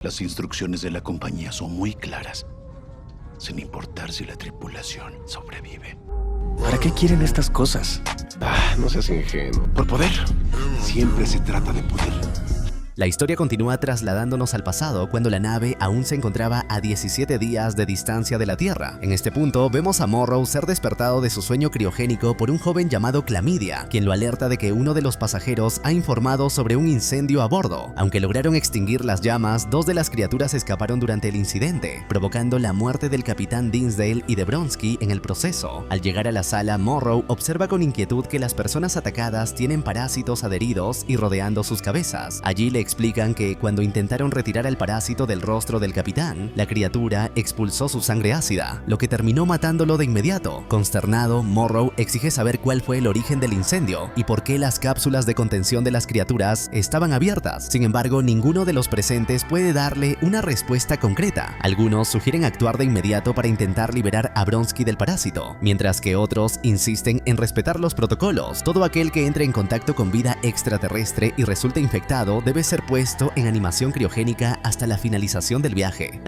Las instrucciones de la compañía son muy claras, sin importar si la tripulación sobrevive. ¿Para qué quieren estas cosas? No seas ingenuo. Por poder. Siempre se trata de poder. La historia continúa trasladándonos al pasado cuando la nave aún se encontraba a 17 días de distancia de la Tierra. En este punto vemos a Morrow ser despertado de su sueño criogénico por un joven llamado Clamidia, quien lo alerta de que uno de los pasajeros ha informado sobre un incendio a bordo. Aunque lograron extinguir las llamas, dos de las criaturas escaparon durante el incidente, provocando la muerte del capitán Dinsdale y de Bronsky en el proceso. Al llegar a la sala, Morrow observa con inquietud que las personas atacadas tienen parásitos adheridos y rodeando sus cabezas. Allí le explican que cuando intentaron retirar el parásito del rostro del capitán, la criatura expulsó su sangre ácida, lo que terminó matándolo de inmediato. Consternado, Morrow exige saber cuál fue el origen del incendio y por qué las cápsulas de contención de las criaturas estaban abiertas. Sin embargo, ninguno de los presentes puede darle una respuesta concreta. Algunos sugieren actuar de inmediato para intentar liberar a Bronsky del parásito, mientras que otros insisten en respetar los protocolos. Todo aquel que entre en contacto con vida extraterrestre y resulte infectado debe ser puesto en animación criogénica hasta la finalización del viaje.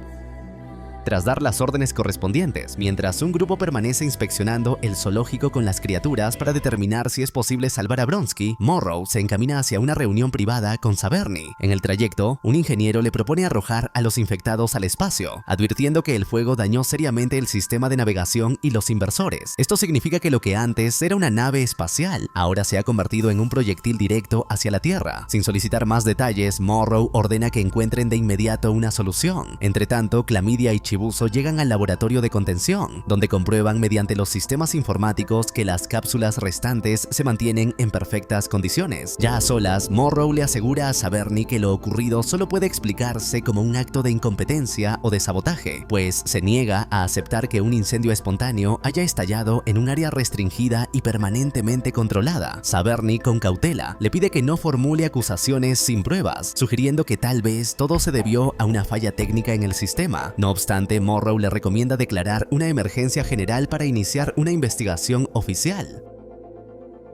Tras dar las órdenes correspondientes, mientras un grupo permanece inspeccionando el zoológico con las criaturas para determinar si es posible salvar a Bronsky, Morrow se encamina hacia una reunión privada con Saberni. En el trayecto, un ingeniero le propone arrojar a los infectados al espacio, advirtiendo que el fuego dañó seriamente el sistema de navegación y los inversores. Esto significa que lo que antes era una nave espacial, ahora se ha convertido en un proyectil directo hacia la Tierra. Sin solicitar más detalles, Morrow ordena que encuentren de inmediato una solución. Entretanto, Clamidia y Chibuzo llegan al laboratorio de contención, donde comprueban mediante los sistemas informáticos que las cápsulas restantes se mantienen en perfectas condiciones. Ya a solas, Morrow le asegura a Saberni que lo ocurrido solo puede explicarse como un acto de incompetencia o de sabotaje, pues se niega a aceptar que un incendio espontáneo haya estallado en un área restringida y permanentemente controlada. Saberni, con cautela, le pide que no formule acusaciones sin pruebas, sugiriendo que tal vez todo se debió a una falla técnica en el sistema. No obstante, Morrow le recomienda declarar una emergencia general para iniciar una investigación oficial.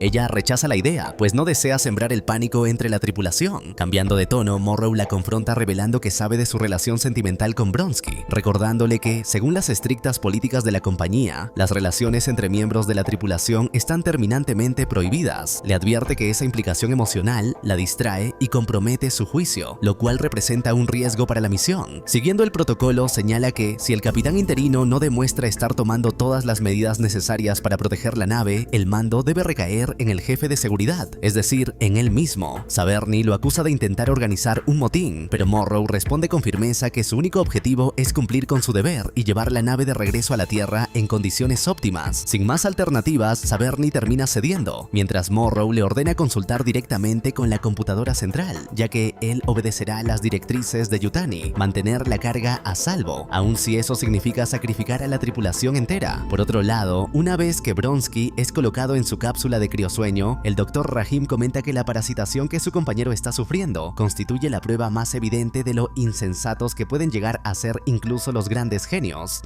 Ella rechaza la idea, pues no desea sembrar el pánico entre la tripulación. Cambiando de tono, Morrow la confronta revelando que sabe de su relación sentimental con Bronsky, recordándole que, según las estrictas políticas de la compañía, las relaciones entre miembros de la tripulación están terminantemente prohibidas. Le advierte que esa implicación emocional la distrae y compromete su juicio, lo cual representa un riesgo para la misión. Siguiendo el protocolo, señala que, si el capitán interino no demuestra estar tomando todas las medidas necesarias para proteger la nave, el mando debe recaer en el jefe de seguridad, es decir, en él mismo. Saberni lo acusa de intentar organizar un motín, pero Morrow responde con firmeza que su único objetivo es cumplir con su deber y llevar la nave de regreso a la Tierra en condiciones óptimas. Sin más alternativas, Saberni termina cediendo, mientras Morrow le ordena consultar directamente con la computadora central, ya que él obedecerá las directrices de Yutani, mantener la carga a salvo, aun si eso significa sacrificar a la tripulación entera. Por otro lado, una vez que Bronsky es colocado en su cápsula de criosueño, el Dr. Rahim comenta que la parasitación que su compañero está sufriendo constituye la prueba más evidente de lo insensatos que pueden llegar a ser incluso los grandes genios.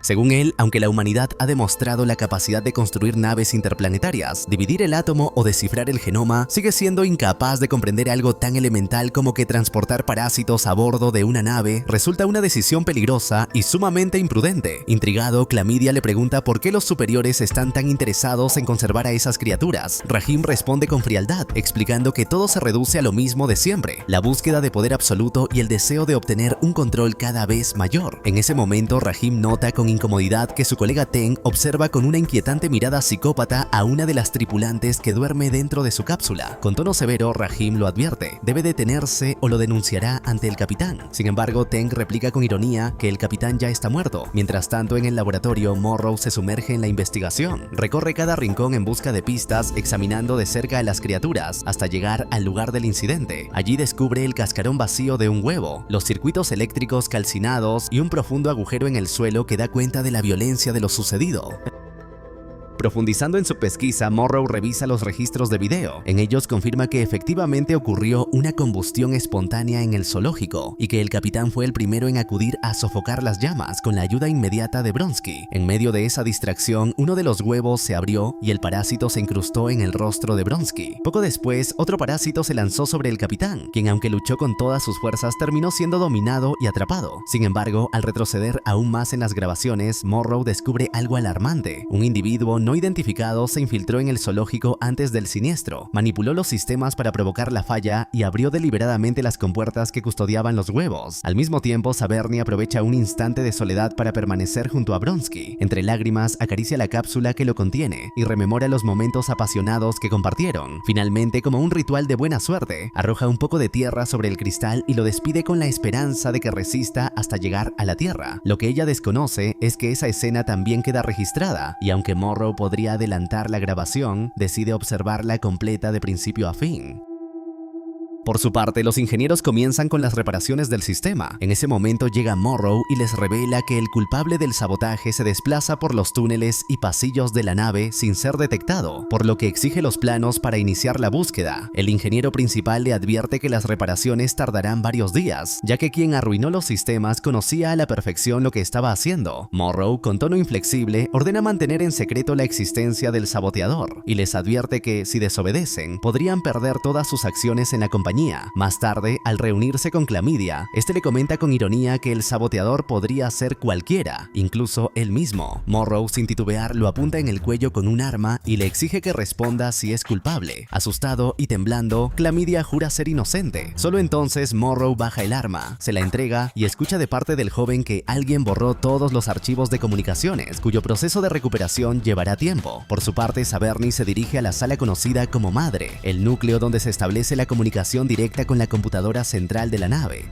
Según él, aunque la humanidad ha demostrado la capacidad de construir naves interplanetarias, dividir el átomo o descifrar el genoma, sigue siendo incapaz de comprender algo tan elemental como que transportar parásitos a bordo de una nave resulta una decisión peligrosa y sumamente imprudente. Intrigado, Clamidia le pregunta por qué los superiores están tan interesados en conservar a esas criaturas. Rahim responde con frialdad, explicando que todo se reduce a lo mismo de siempre, la búsqueda de poder absoluto y el deseo de obtener un control cada vez mayor. En ese momento, Rahim nota con incomodidad que su colega Ten observa con una inquietante mirada psicópata a una de las tripulantes que duerme dentro de su cápsula. Con tono severo, Rahim lo advierte, debe detenerse o lo denunciará ante el capitán. Sin embargo, Ten replica con ironía que el capitán ya está muerto. Mientras tanto, en el laboratorio, Morrow se sumerge en la investigación. Recorre cada rincón en busca de pistas, examinando de cerca a las criaturas, hasta llegar al lugar del incidente. Allí descubre el cascarón vacío de un huevo, los circuitos eléctricos calcinados y un profundo agujero en el suelo que da cuenta de la violencia de lo sucedido. Profundizando en su pesquisa, Morrow revisa los registros de video. En ellos confirma que efectivamente ocurrió una combustión espontánea en el zoológico y que el capitán fue el primero en acudir a sofocar las llamas con la ayuda inmediata de Bronski. En medio de esa distracción, uno de los huevos se abrió y el parásito se incrustó en el rostro de Bronski. Poco después, otro parásito se lanzó sobre el capitán, quien aunque luchó con todas sus fuerzas terminó siendo dominado y atrapado. Sin embargo, al retroceder aún más en las grabaciones, Morrow descubre algo alarmante. Un individuo no identificado se infiltró en el zoológico antes del siniestro, manipuló los sistemas para provocar la falla y abrió deliberadamente las compuertas que custodiaban los huevos. Al mismo tiempo, Saberni aprovecha un instante de soledad para permanecer junto a Bronski. Entre lágrimas, acaricia la cápsula que lo contiene y rememora los momentos apasionados que compartieron. Finalmente, como un ritual de buena suerte, arroja un poco de tierra sobre el cristal y lo despide con la esperanza de que resista hasta llegar a la Tierra. Lo que ella desconoce es que esa escena también queda registrada, y aunque Morrow podría adelantar la grabación, decide observarla completa de principio a fin. Por su parte, los ingenieros comienzan con las reparaciones del sistema. En ese momento llega Morrow y les revela que el culpable del sabotaje se desplaza por los túneles y pasillos de la nave sin ser detectado, por lo que exige los planos para iniciar la búsqueda. El ingeniero principal le advierte que las reparaciones tardarán varios días, ya que quien arruinó los sistemas conocía a la perfección lo que estaba haciendo. Morrow, con tono inflexible, ordena mantener en secreto la existencia del saboteador y les advierte que, si desobedecen, podrían perder todas sus acciones en la compañía. Más tarde, al reunirse con Clamidia, este le comenta con ironía que el saboteador podría ser cualquiera, incluso él mismo. Morrow, sin titubear, lo apunta en el cuello con un arma y le exige que responda si es culpable. Asustado y temblando, Clamidia jura ser inocente. Solo entonces Morrow baja el arma, se la entrega y escucha de parte del joven que alguien borró todos los archivos de comunicaciones, cuyo proceso de recuperación llevará tiempo. Por su parte, Saberni se dirige a la sala conocida como Madre, el núcleo donde se establece la comunicación directa con la computadora central de la nave.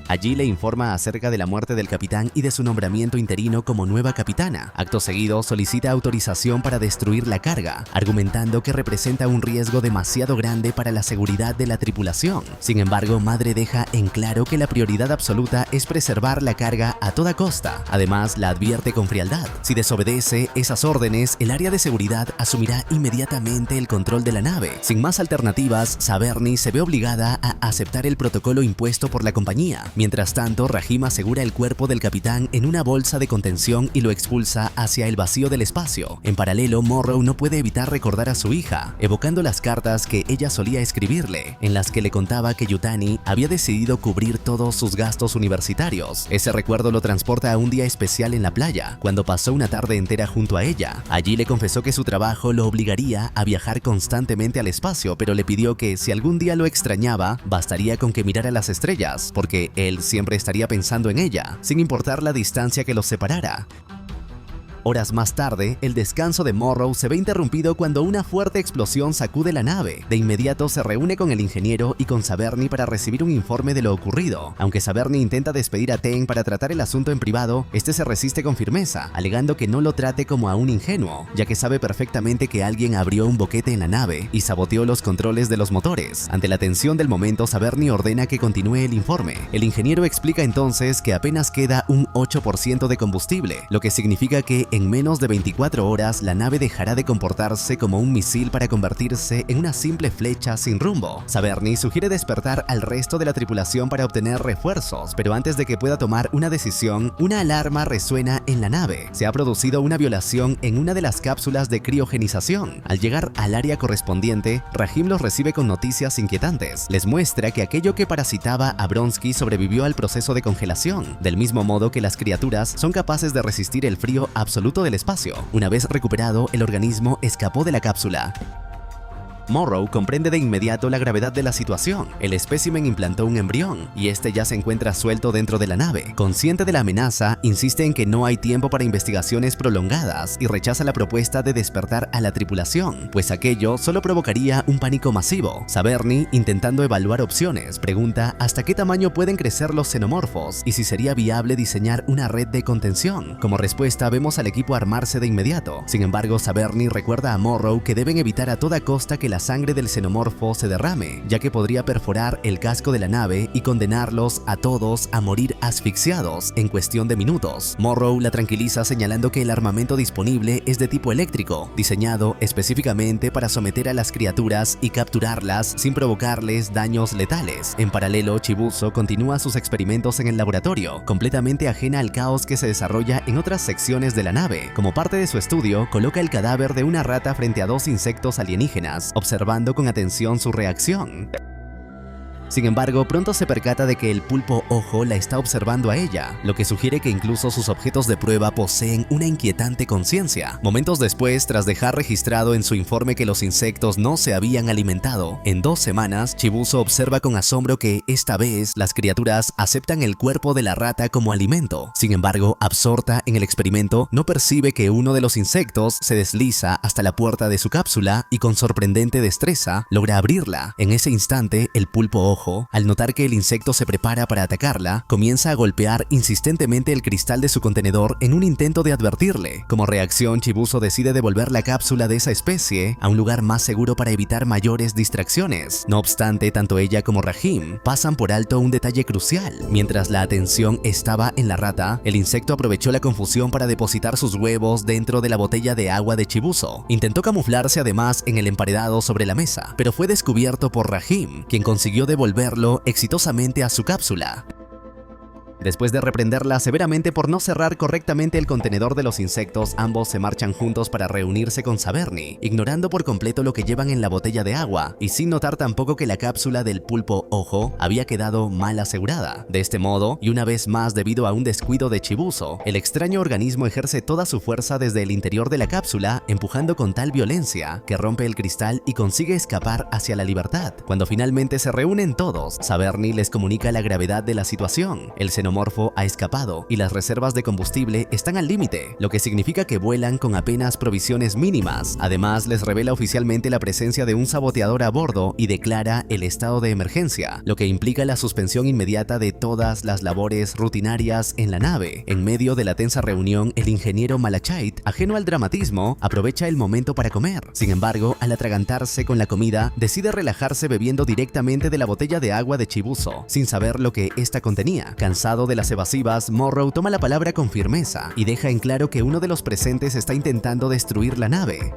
Allí le informa acerca de la muerte del capitán y de su nombramiento interino como nueva capitana. Acto seguido, solicita autorización para destruir la carga, argumentando que representa un riesgo demasiado grande para la seguridad de la tripulación. Sin embargo, Madre deja en claro que la prioridad absoluta es preservar la carga a toda costa. Además, la advierte con frialdad. Si desobedece esas órdenes, el área de seguridad asumirá inmediatamente el control de la nave. Sin más alternativas, Saberni se ve obligada a aceptar el protocolo impuesto por la compañía. Mientras tanto, Rahim asegura el cuerpo del capitán en una bolsa de contención y lo expulsa hacia el vacío del espacio. En paralelo, Morrow no puede evitar recordar a su hija, evocando las cartas que ella solía escribirle, en las que le contaba que Yutani había decidido cubrir todos sus gastos universitarios. Ese recuerdo lo transporta a un día especial en la playa, cuando pasó una tarde entera junto a ella. Allí le confesó que su trabajo lo obligaría a viajar constantemente al espacio, pero le pidió que si algún día lo extrañaba, bastaría con que mirara las estrellas, porque él siempre estaría pensando en ella, sin importar la distancia que los separara. Horas más tarde, el descanso de Morrow se ve interrumpido cuando una fuerte explosión sacude la nave. De inmediato se reúne con el ingeniero y con Saberni para recibir un informe de lo ocurrido. Aunque Saberni intenta despedir a Ten para tratar el asunto en privado, este se resiste con firmeza, alegando que no lo trate como a un ingenuo, ya que sabe perfectamente que alguien abrió un boquete en la nave y saboteó los controles de los motores. Ante la tensión del momento, Saberni ordena que continúe el informe. El ingeniero explica entonces que apenas queda un 8% de combustible, lo que significa que en menos de 24 horas la nave dejará de comportarse como un misil para convertirse en una simple flecha sin rumbo. Saberni sugiere despertar al resto de la tripulación para obtener refuerzos, pero antes de que pueda tomar una decisión, una alarma resuena en la nave. Se ha producido una violación en una de las cápsulas de criogenización. Al llegar al área correspondiente, Rahim los recibe con noticias inquietantes. Les muestra que aquello que parasitaba a Bronski sobrevivió al proceso de congelación, del mismo modo que las criaturas son capaces de resistir el frío absoluto del espacio. Una vez recuperado, el organismo escapó de la cápsula. Morrow comprende de inmediato la gravedad de la situación. El espécimen implantó un embrión y este ya se encuentra suelto dentro de la nave. Consciente de la amenaza, insiste en que no hay tiempo para investigaciones prolongadas y rechaza la propuesta de despertar a la tripulación, pues aquello solo provocaría un pánico masivo. Saberni, intentando evaluar opciones, pregunta hasta qué tamaño pueden crecer los xenomorfos y si sería viable diseñar una red de contención. Como respuesta, vemos al equipo armarse de inmediato. Sin embargo, Saberni recuerda a Morrow que deben evitar a toda costa que la la sangre del xenomorfo se derrame, ya que podría perforar el casco de la nave y condenarlos a todos a morir asfixiados en cuestión de minutos. Morrow la tranquiliza señalando que el armamento disponible es de tipo eléctrico, diseñado específicamente para someter a las criaturas y capturarlas sin provocarles daños letales. En paralelo, Chibuzzo continúa sus experimentos en el laboratorio, completamente ajena al caos que se desarrolla en otras secciones de la nave. Como parte de su estudio, coloca el cadáver de una rata frente a 2 insectos alienígenas, observando con atención su reacción. Sin embargo, pronto se percata de que el pulpo ojo la está observando a ella, lo que sugiere que incluso sus objetos de prueba poseen una inquietante conciencia. Momentos después, tras dejar registrado en su informe que los insectos no se habían alimentado, en 2 semanas, Chibuzzo observa con asombro que, esta vez, las criaturas aceptan el cuerpo de la rata como alimento. Sin embargo, absorta en el experimento, no percibe que uno de los insectos se desliza hasta la puerta de su cápsula y con sorprendente destreza logra abrirla. En ese instante, el pulpo ojo, al notar que el insecto se prepara para atacarla, comienza a golpear insistentemente el cristal de su contenedor en un intento de advertirle. Como reacción, Chibuzzo decide devolver la cápsula de esa especie a un lugar más seguro para evitar mayores distracciones. No obstante, tanto ella como Rahim pasan por alto un detalle crucial. Mientras la atención estaba en la rata, el insecto aprovechó la confusión para depositar sus huevos dentro de la botella de agua de Chibuzzo. Intentó camuflarse además en el emparedado sobre la mesa, pero fue descubierto por Rahim, quien consiguió devolverlo exitosamente a su cápsula. Después de reprenderla severamente por no cerrar correctamente el contenedor de los insectos, ambos se marchan juntos para reunirse con Saberni, ignorando por completo lo que llevan en la botella de agua y sin notar tampoco que la cápsula del pulpo ojo había quedado mal asegurada. De este modo, y una vez más debido a un descuido de Chibuzzo, el extraño organismo ejerce toda su fuerza desde el interior de la cápsula, empujando con tal violencia que rompe el cristal y consigue escapar hacia la libertad. Cuando finalmente se reúnen todos, Saberni les comunica la gravedad de la situación. El xenomorfo ha escapado y las reservas de combustible están al límite, lo que significa que vuelan con apenas provisiones mínimas. Además, les revela oficialmente la presencia de un saboteador a bordo y declara el estado de emergencia, lo que implica la suspensión inmediata de todas las labores rutinarias en la nave. En medio de la tensa reunión, el ingeniero Malachite, ajeno al dramatismo, aprovecha el momento para comer. Sin embargo, al atragantarse con la comida, decide relajarse bebiendo directamente de la botella de agua de Chibuzzo, sin saber lo que esta contenía. Cansado de las evasivas, Morrow toma la palabra con firmeza y deja en claro que uno de los presentes está intentando destruir la nave.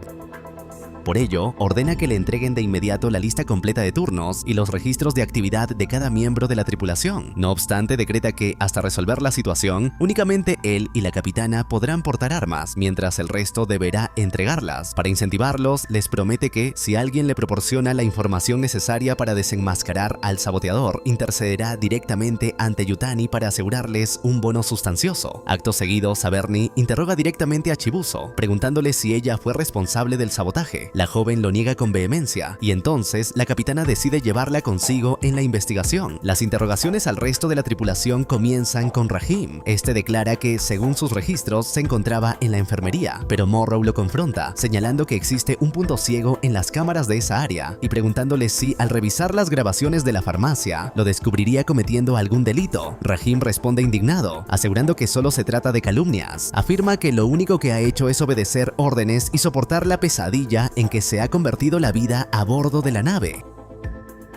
Por ello, ordena que le entreguen de inmediato la lista completa de turnos y los registros de actividad de cada miembro de la tripulación. No obstante, decreta que, hasta resolver la situación, únicamente él y la capitana podrán portar armas, mientras el resto deberá entregarlas. Para incentivarlos, les promete que, si alguien le proporciona la información necesaria para desenmascarar al saboteador, intercederá directamente ante Yutani para asegurarles un bono sustancioso. Acto seguido, Saberni interroga directamente a Chibuzzo, preguntándole si ella fue responsable del sabotaje. La joven lo niega con vehemencia y entonces la capitana decide llevarla consigo en la investigación. Las interrogaciones al resto de la tripulación comienzan con Rahim. Este declara que, según sus registros, se encontraba en la enfermería, pero Morrow lo confronta, señalando que existe un punto ciego en las cámaras de esa área y preguntándole si, al revisar las grabaciones de la farmacia, lo descubriría cometiendo algún delito. Rahim responde indignado, asegurando que solo se trata de calumnias. Afirma que lo único que ha hecho es obedecer órdenes y soportar la pesadilla en que se ha convertido la vida a bordo de la nave.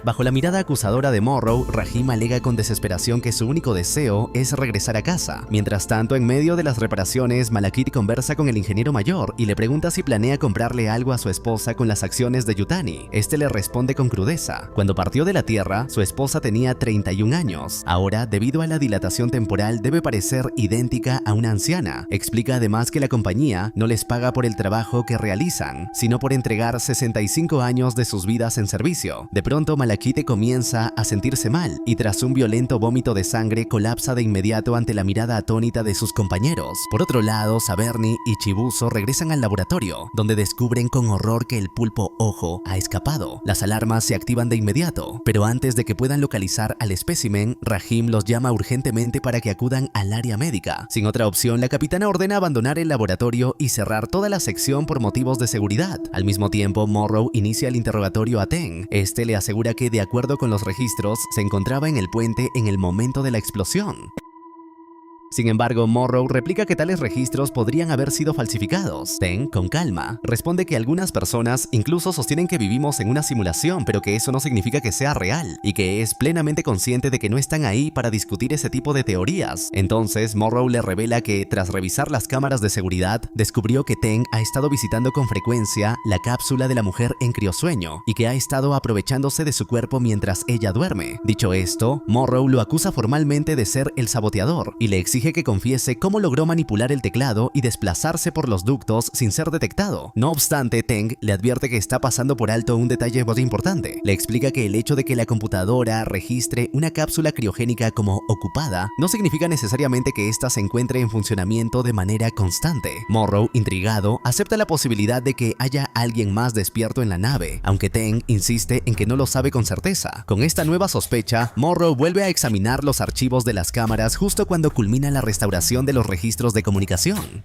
Bajo la mirada acusadora de Morrow, Rahim alega con desesperación que su único deseo es regresar a casa. Mientras tanto, en medio de las reparaciones, Malachite conversa con el ingeniero mayor y le pregunta si planea comprarle algo a su esposa con las acciones de Yutani. Este le responde con crudeza. Cuando partió de la Tierra, su esposa tenía 31 años. Ahora, debido a la dilatación temporal, debe parecer idéntica a una anciana. Explica además que la compañía no les paga por el trabajo que realizan, sino por entregar 65 años de sus vidas en servicio. De pronto, Malachite comienza a sentirse mal y tras un violento vómito de sangre colapsa de inmediato ante la mirada atónita de sus compañeros. Por otro lado, Saberni y Chibuzzo regresan al laboratorio, donde descubren con horror que el pulpo ojo ha escapado. Las alarmas se activan de inmediato, pero antes de que puedan localizar al espécimen, Rahim los llama urgentemente para que acudan al área médica. Sin otra opción, la capitana ordena abandonar el laboratorio y cerrar toda la sección por motivos de seguridad. Al mismo tiempo, Morrow inicia el interrogatorio a Ten. Este le asegura que, de acuerdo con los registros, se encontraba en el puente en el momento de la explosión. Sin embargo, Morrow replica que tales registros podrían haber sido falsificados. Teng, con calma, responde que algunas personas incluso sostienen que vivimos en una simulación, pero que eso no significa que sea real, y que es plenamente consciente de que no están ahí para discutir ese tipo de teorías. Entonces, Morrow le revela que, tras revisar las cámaras de seguridad, descubrió que Teng ha estado visitando con frecuencia la cápsula de la mujer en criosueño, y que ha estado aprovechándose de su cuerpo mientras ella duerme. Dicho esto, Morrow lo acusa formalmente de ser el saboteador, y le exige que confiese cómo logró manipular el teclado y desplazarse por los ductos sin ser detectado. No obstante, Teng le advierte que está pasando por alto un detalle muy importante. Le explica que el hecho de que la computadora registre una cápsula criogénica como ocupada no significa necesariamente que ésta se encuentre en funcionamiento de manera constante. Morrow, intrigado, acepta la posibilidad de que haya alguien más despierto en la nave, aunque Teng insiste en que no lo sabe con certeza. Con esta nueva sospecha, Morrow vuelve a examinar los archivos de las cámaras justo cuando culmina la restauración de los registros de comunicación.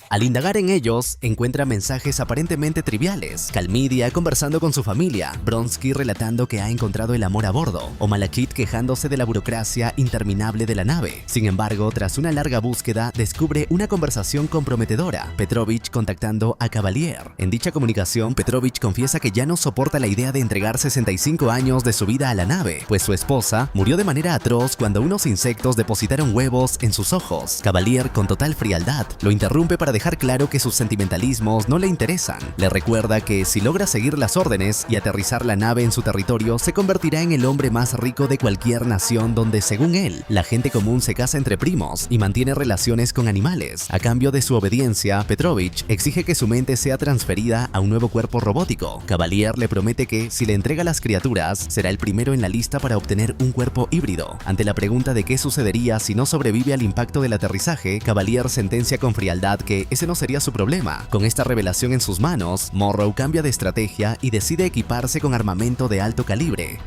Al indagar en ellos, encuentra mensajes aparentemente triviales, Calmidia conversando con su familia, Bronsky relatando que ha encontrado el amor a bordo, o Malachit quejándose de la burocracia interminable de la nave. Sin embargo, tras una larga búsqueda, descubre una conversación comprometedora, Petrovich contactando a Cavalier. En dicha comunicación, Petrovich confiesa que ya no soporta la idea de entregar 65 años de su vida a la nave, pues su esposa murió de manera atroz cuando unos insectos depositaron huevos en sus ojos. Cavalier, con total frialdad, lo interrumpe para dejar claro que sus sentimentalismos no le interesan. Le recuerda que si logra seguir las órdenes y aterrizar la nave en su territorio, se convertirá en el hombre más rico de cualquier nación donde, según él, la gente común se casa entre primos y mantiene relaciones con animales. A cambio de su obediencia, Petrovich exige que su mente sea transferida a un nuevo cuerpo robótico. Cavalier le promete que, si le entrega las criaturas, será el primero en la lista para obtener un cuerpo híbrido. Ante la pregunta de qué sucedería si no sobrevive al impacto del aterrizaje, Cavalier sentencia con frialdad que ese no sería su problema. Con esta revelación en sus manos, Morrow cambia de estrategia y decide equiparse con armamento de alto calibre.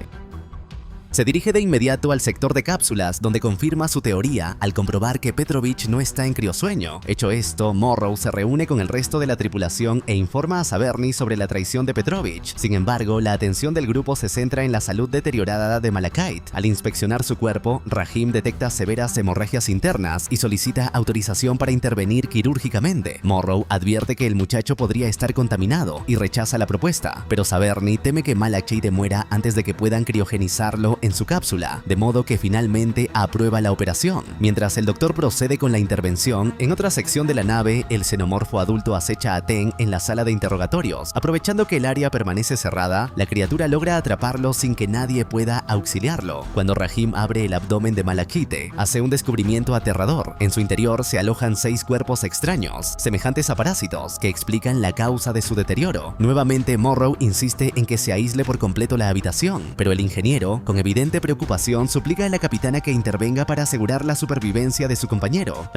Se dirige de inmediato al sector de cápsulas, donde confirma su teoría al comprobar que Petrovich no está en criosueño. Hecho esto, Morrow se reúne con el resto de la tripulación e informa a Saberni sobre la traición de Petrovich. Sin embargo, la atención del grupo se centra en la salud deteriorada de Malachite. Al inspeccionar su cuerpo, Rahim detecta severas hemorragias internas y solicita autorización para intervenir quirúrgicamente. Morrow advierte que el muchacho podría estar contaminado y rechaza la propuesta, pero Saberni teme que Malachite muera antes de que puedan criogenizarlo en su cápsula, de modo que finalmente aprueba la operación. Mientras el doctor procede con la intervención, en otra sección de la nave, el xenomorfo adulto acecha a Teng en la sala de interrogatorios. Aprovechando que el área permanece cerrada, la criatura logra atraparlo sin que nadie pueda auxiliarlo. Cuando Rahim abre el abdomen de Malachite, hace un descubrimiento aterrador. En su interior se alojan 6 cuerpos extraños, semejantes a parásitos, que explican la causa de su deterioro. Nuevamente, Morrow insiste en que se aísle por completo la habitación, pero el ingeniero, con evidente preocupación, suplica a la capitana que intervenga para asegurar la supervivencia de su compañero.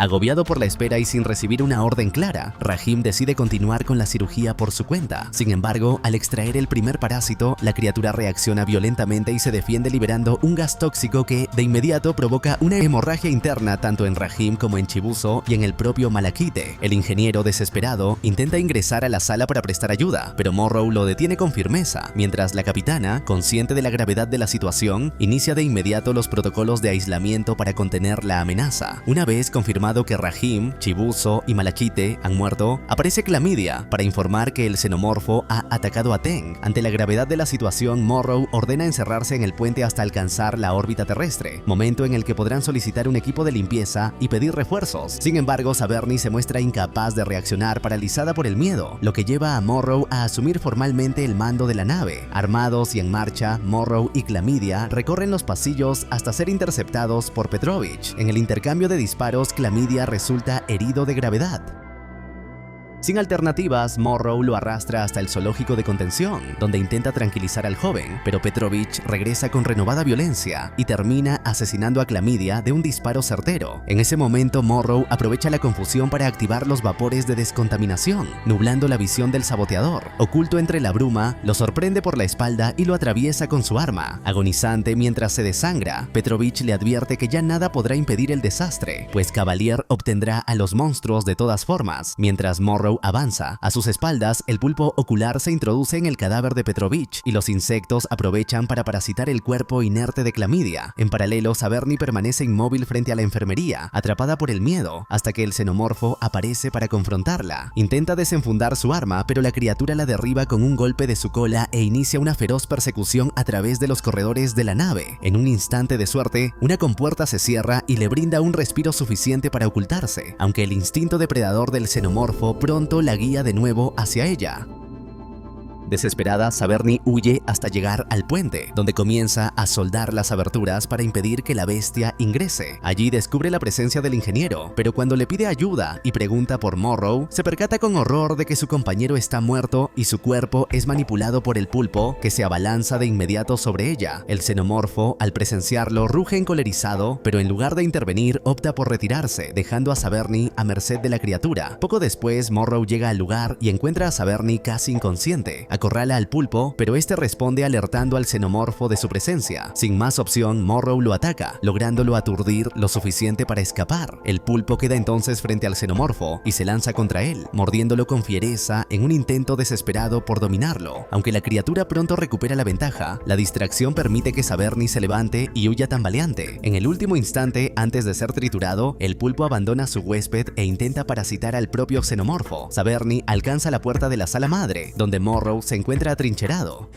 Agobiado por la espera y sin recibir una orden clara, Rahim decide continuar con la cirugía por su cuenta. Sin embargo, al extraer el primer parásito, la criatura reacciona violentamente y se defiende liberando un gas tóxico que, de inmediato, provoca una hemorragia interna tanto en Rahim como en Chibuzo y en el propio Malachite. El ingeniero, desesperado, intenta ingresar a la sala para prestar ayuda, pero Morrow lo detiene con firmeza, mientras la capitana, consciente de la gravedad de la situación, inicia de inmediato los protocolos de aislamiento para contener la amenaza. Una vez confirmado que Rahim, Chibuzo y Malachite han muerto, aparece Clamidia para informar que el xenomorfo ha atacado a Teng. Ante la gravedad de la situación, Morrow ordena encerrarse en el puente hasta alcanzar la órbita terrestre, momento en el que podrán solicitar un equipo de limpieza y pedir refuerzos. Sin embargo, Saberni se muestra incapaz de reaccionar, paralizada por el miedo, lo que lleva a Morrow a asumir formalmente el mando de la nave. Armados y en marcha, Morrow y Clamidia recorren los pasillos hasta ser interceptados por Petrovich. En el intercambio de disparos, Clamidia resulta herido de gravedad. Sin alternativas, Morrow lo arrastra hasta el zoológico de contención, donde intenta tranquilizar al joven, pero Petrovich regresa con renovada violencia y termina asesinando a Clamidia de un disparo certero. En ese momento, Morrow aprovecha la confusión para activar los vapores de descontaminación, nublando la visión del saboteador. Oculto entre la bruma, lo sorprende por la espalda y lo atraviesa con su arma. Agonizante mientras se desangra, Petrovich le advierte que ya nada podrá impedir el desastre, pues Cavalier obtendrá a los monstruos de todas formas, mientras Morrow Morrow avanza. A sus espaldas, el pulpo ocular se introduce en el cadáver de Petrovich y los insectos aprovechan para parasitar el cuerpo inerte de Clamidia. En paralelo, Saberni permanece inmóvil frente a la enfermería, atrapada por el miedo, hasta que el xenomorfo aparece para confrontarla. Intenta desenfundar su arma, pero la criatura la derriba con un golpe de su cola e inicia una feroz persecución a través de los corredores de la nave. En un instante de suerte, una compuerta se cierra y le brinda un respiro suficiente para ocultarse, aunque el instinto depredador del xenomorfo pronto la guía de nuevo hacia ella. Desesperada, Saberni huye hasta llegar al puente, donde comienza a soldar las aberturas para impedir que la bestia ingrese. Allí descubre la presencia del ingeniero, pero cuando le pide ayuda y pregunta por Morrow, se percata con horror de que su compañero está muerto y su cuerpo es manipulado por el pulpo, que se abalanza de inmediato sobre ella. El xenomorfo, al presenciarlo, ruge encolerizado, pero en lugar de intervenir, opta por retirarse, dejando a Saberni a merced de la criatura. Poco después, Morrow llega al lugar y encuentra a Saberni casi inconsciente. Acorrala al pulpo, pero este responde alertando al xenomorfo de su presencia. Sin más opción, Morrow lo ataca, lográndolo aturdir lo suficiente para escapar. El pulpo queda entonces frente al xenomorfo y se lanza contra él, mordiéndolo con fiereza en un intento desesperado por dominarlo. Aunque la criatura pronto recupera la ventaja, la distracción permite que Saberni se levante y huya tambaleante. En el último instante, antes de ser triturado, el pulpo abandona a su huésped e intenta parasitar al propio xenomorfo. Saberni alcanza la puerta de la sala madre, donde Morrow se encuentra atrincherado.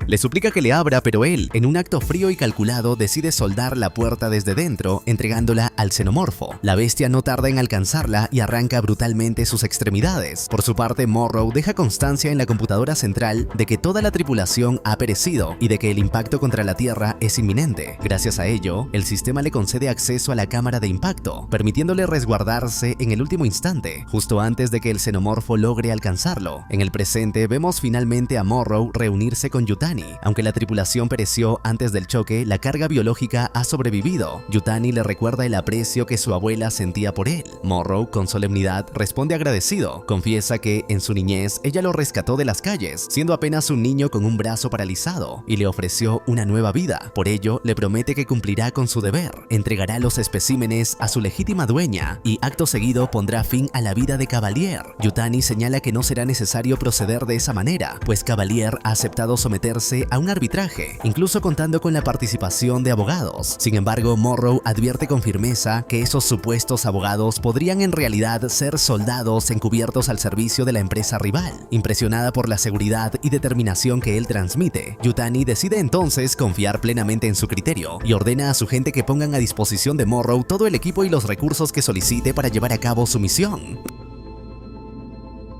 Le suplica que le abra, pero él, en un acto frío y calculado, decide soldar la puerta desde dentro, entregándola al xenomorfo. La bestia no tarda en alcanzarla y arranca brutalmente sus extremidades. Por su parte, Morrow deja constancia en la computadora central de que toda la tripulación ha perecido y de que el impacto contra la Tierra es inminente. Gracias a ello, el sistema le concede acceso a la cámara de impacto, permitiéndole resguardarse en el último instante, justo antes de que el xenomorfo logre alcanzarlo. En el presente, vemos finalmente a Morrow reunirse con Yutani. Aunque la tripulación pereció antes del choque, la carga biológica ha sobrevivido. Yutani le recuerda el aprecio que su abuela sentía por él. Morrow, con solemnidad, responde agradecido. Confiesa que, en su niñez, ella lo rescató de las calles, siendo apenas un niño con un brazo paralizado, y le ofreció una nueva vida. Por ello, le promete que cumplirá con su deber. Entregará los especímenes a su legítima dueña y, acto seguido, pondrá fin a la vida de Cavalier. Yutani señala que no será necesario proceder de esa manera, pues Cavalier ha aceptado someterse a un arbitraje, incluso contando con la participación de abogados. Sin embargo, Morrow advierte con firmeza que esos supuestos abogados podrían en realidad ser soldados encubiertos al servicio de la empresa rival. Impresionada por la seguridad y determinación que él transmite, Yutani decide entonces confiar plenamente en su criterio y ordena a su gente que pongan a disposición de Morrow todo el equipo y los recursos que solicite para llevar a cabo su misión.